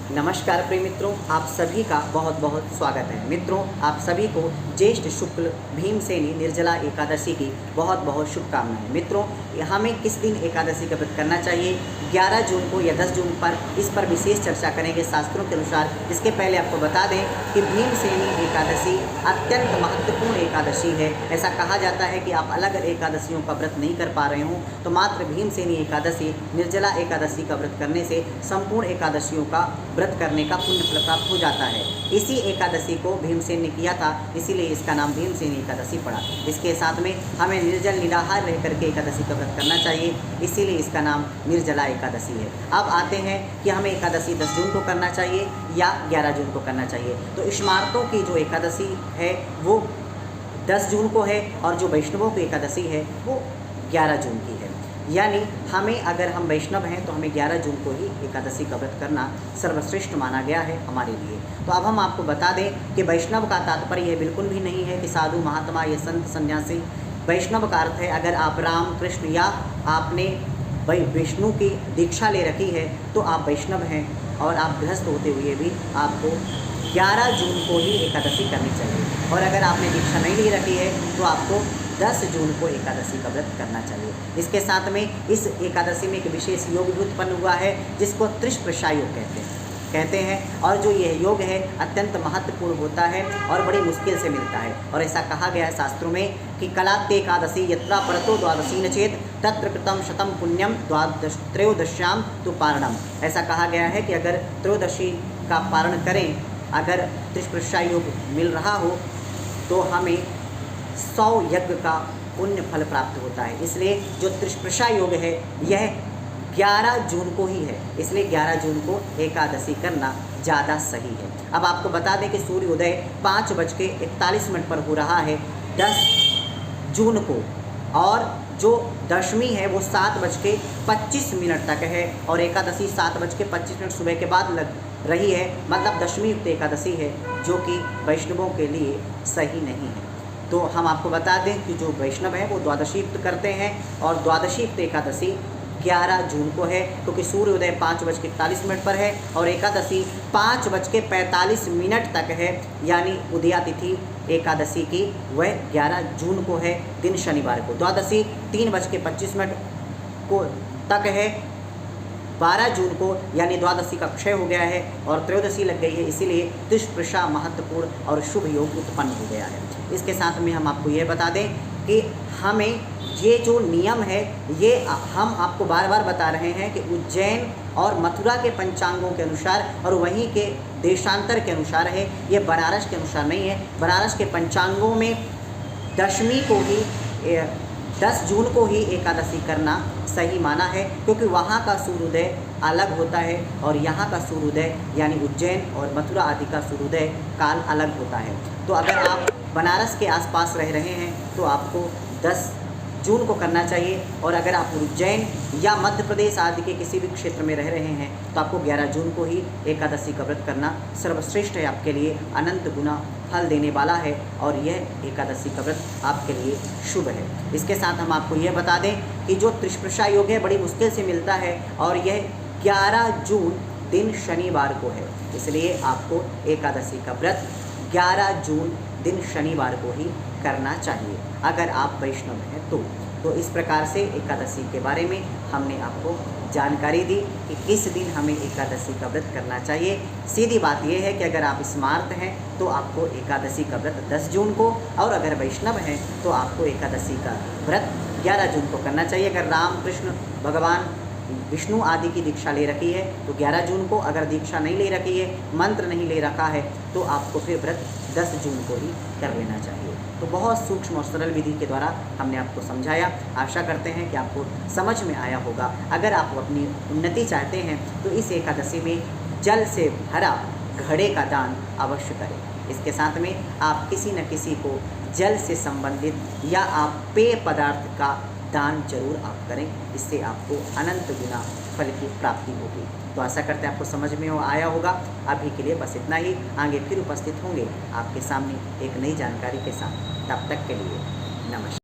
नमस्कार प्रिय मित्रों, आप सभी का बहुत बहुत स्वागत है। मित्रों, आप सभी को ज्येष्ठ शुक्ल भीमसेनी निर्जला एकादशी की बहुत बहुत शुभकामनाएं। मित्रों, हमें किस दिन एकादशी का व्रत करना चाहिए, 11 जून को या 10 जून पर, इस पर विशेष चर्चा करेंगे शास्त्रों के अनुसार। इसके पहले आपको बता दें कि भीमसेनी एकादशी अत्यंत महत्वपूर्ण एकादशी है। ऐसा कहा जाता है कि आप अलग एकादशियों का व्रत नहीं कर पा रहे हों तो मात्र भीमसेनी एकादशी, निर्जला एकादशी का व्रत करने से संपूर्ण एकादशियों का व्रत करने का पुण्य फल प्राप्त हो जाता है। इसी एकादशी को भीमसेन ने किया था, इसीलिए इसका नाम भीमसेनी एकादशी पड़ा। इसके साथ में हमें निर्जल निराहार रह करके एकादशी का व्रत करना चाहिए, इसीलिए इसका नाम निर्जला एकादशी है। अब आते हैं कि हमें एकादशी 10 जून को करना चाहिए या 11 जून को करना चाहिए। तो स्मार्तों की जो एकादशी है वो 10 जून को है और जो वैष्णवों की एकादशी है वो 11 जून की है। यानी हमें, अगर हम वैष्णव हैं तो हमें 11 जून को ही एकादशी का व्रत करना सर्वश्रेष्ठ माना गया है हमारे लिए। तो अब हम आपको बता दें कि वैष्णव का तात्पर्य यह बिल्कुल भी नहीं है कि साधु महात्मा या संत सन्यासी। वैष्णव का अर्थ है अगर आप राम कृष्ण या आपने विष्णु की दीक्षा ले रखी है तो आप वैष्णव हैं, और आप गृहस्थ होते हुए भी आपको 11 जून को ही एकादशी करनी चाहिए। और अगर आपने दीक्षा नहीं ले रखी है तो आपको 10 जून को एकादशी का व्रत करना चाहिए। इसके साथ में इस एकादशी में एक विशेष योग भी उत्पन्न हुआ है जिसको त्रिस्प्रशा योग कहते हैं। और जो यह योग है अत्यंत महत्वपूर्ण होता है और बड़ी मुश्किल से मिलता है। और ऐसा कहा गया है शास्त्रों में कि कलात्ते एकादशी यत्रा परतो द्वादशी न चेत तत्र कृतम शतम पुण्यम त्रयोदश्याम तु पारणम। ऐसा कहा गया है कि अगर त्रयोदशी का पारण करें, अगर त्रिस्प्रशा योग मिल रहा हो तो हमें 100 यज्ञ का पुण्य फल प्राप्त होता है। इसलिए जो त्रिस्प्रशा योग है यह 11 जून को ही है, इसलिए 11 जून को एकादशी करना ज़्यादा सही है। अब आपको बता दें कि सूर्योदय 5:41 पर हो रहा है 10 जून को, और जो दशमी है वो 7:25 तक है, और एकादशी 7:25 सुबह के बाद लग रही है, मतलब दशमी युक्त एकादशी है, जो कि वैष्णवों के लिए सही नहीं है। तो हम आपको बता दें कि जो वैष्णव है वो द्वादशी युक्त करते हैं, और द्वादशी युक्त एकादशी 11 जून को है, क्योंकि सूर्योदय 5:41 पर है और एकादशी 5:45 तक है। यानी उदया तिथि एकादशी की वह 11 जून को है, दिन शनिवार को। द्वादशी 3:25 को तक है 12 जून को, यानी द्वादशी का क्षय हो गया है और त्रयोदशी लग गई है, इसीलिए त्रिस्प्रशा महत्वपूर्ण और शुभ योग उत्पन्न हो गया है। इसके साथ में हम आपको यह बता दें कि हमें ये जो नियम है ये हम आपको बार बार बता रहे हैं कि उज्जैन और मथुरा के पंचांगों के अनुसार और वहीं के देशांतर के अनुसार है, ये बनारस के अनुसार नहीं है। बनारस के पंचांगों में दशमी को ही 10 जून को ही एकादशी करना सही माना है, क्योंकि वहाँ का सूर्योदय अलग होता है और यहाँ का सूर्योदय यानी उज्जैन और मथुरा आदि का सूर्योदय काल अलग होता है। तो अगर आप बनारस के आसपास रह रहे हैं तो आपको 10 जून को करना चाहिए, और अगर आप उज्जैन या मध्य प्रदेश आदि के किसी भी क्षेत्र में रह रहे हैं तो आपको 11 जून को ही एकादशी का व्रत करना सर्वश्रेष्ठ है, आपके लिए अनंत गुना फल देने वाला है, और यह एकादशी का व्रत आपके लिए शुभ है। इसके साथ हम आपको यह बता दें कि जो त्रिस्प्रशा योग है बड़ी मुश्किल से मिलता है, और यह 11 जून दिन शनिवार को है, इसलिए आपको एकादशी का व्रत 11 जून दिन शनिवार को ही करना चाहिए अगर आप वैष्णव हैं तो इस प्रकार से एकादशी के बारे में हमने आपको जानकारी दी कि किस दिन हमें एकादशी का व्रत करना चाहिए। सीधी बात यह है कि अगर आप स्मार्त हैं तो आपको एकादशी का व्रत 10 जून को, और अगर वैष्णव हैं तो आपको एकादशी का व्रत 11 जून को करना चाहिए। अगर राम कृष्ण भगवान विष्णु आदि की दीक्षा ले रखी है तो 11 जून को, अगर दीक्षा नहीं ले रखी है, मंत्र नहीं ले रखा है, तो आपको फिर व्रत 10 जून को ही कर लेना चाहिए। तो बहुत सूक्ष्म और सरल विधि के द्वारा हमने आपको समझाया। आशा करते हैं कि आपको समझ में आया होगा। अगर आप अपनी उन्नति चाहते हैं तो इस एकादशी में जल से भरा घड़े का दान अवश्य करें। इसके साथ में आप किसी न किसी को जल से संबंधित या आप पेय पदार्थ का दान जरूर आप करें, इससे आपको अनंत गुना फल की प्राप्ति होगी। तो आशा करते हैं आपको समझ में आया होगा। अभी के लिए बस इतना ही, आगे फिर उपस्थित होंगे आपके सामने एक नई जानकारी के साथ। तब तक के लिए नमस्कार।